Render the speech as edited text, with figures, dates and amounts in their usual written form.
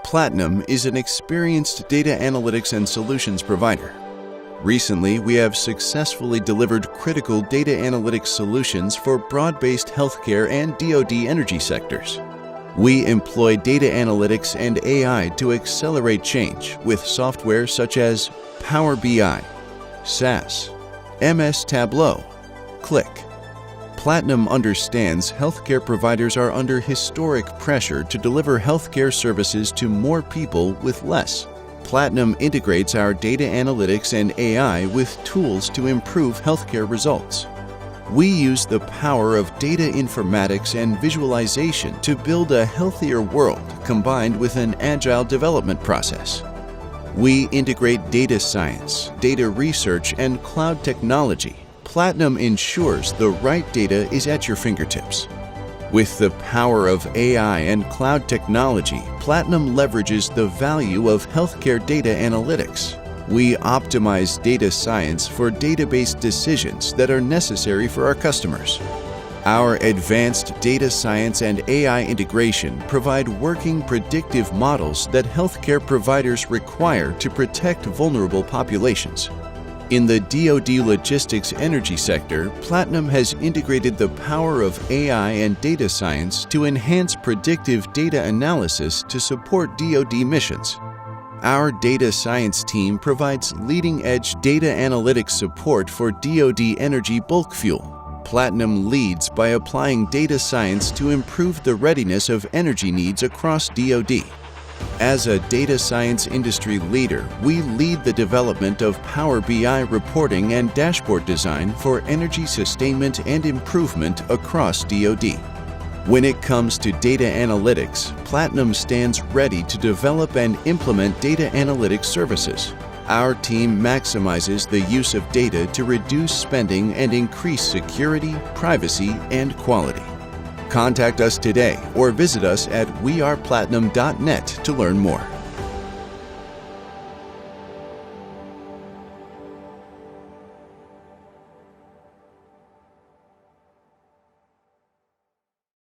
Platinum is an experienced data analytics and solutions provider. Recently, we have successfully delivered critical data analytics solutions for broad-based healthcare and DoD energy sectors. We employ data analytics and AI to accelerate change with software such as Power BI, SAS, MS Tableau, Qlik. Platinum understands healthcare providers are under historic pressure to deliver healthcare services to more people with less. Platinum integrates our data analytics and AI with tools to improve healthcare results. We use the power of data informatics and visualization to build a healthier world combined with an agile development process. We integrate data science, data research, and cloud technology. Platinum ensures the right data is at your fingertips. With the power of AI and cloud technology, Platinum leverages the value of healthcare data analytics. We optimize data science for database decisions that are necessary for our customers. Our advanced data science and AI integration provide working predictive models that healthcare providers require to protect vulnerable populations. In the DoD logistics energy sector, Platinum has integrated the power of AI and data science to enhance predictive data analysis to support DoD missions. Our data science team provides leading-edge data analytics support for DoD Energy bulk fuel. Platinum leads by applying data science to improve the readiness of energy needs across DoD. As a data science industry leader, we lead the development of Power BI reporting and dashboard design for energy sustainment and improvement across DoD. When it comes to data analytics, Platinum stands ready to develop and implement data analytics services. Our team maximizes the use of data to reduce spending and increase security, privacy, and quality. Contact us today or visit us at weareplatinum.net to learn more.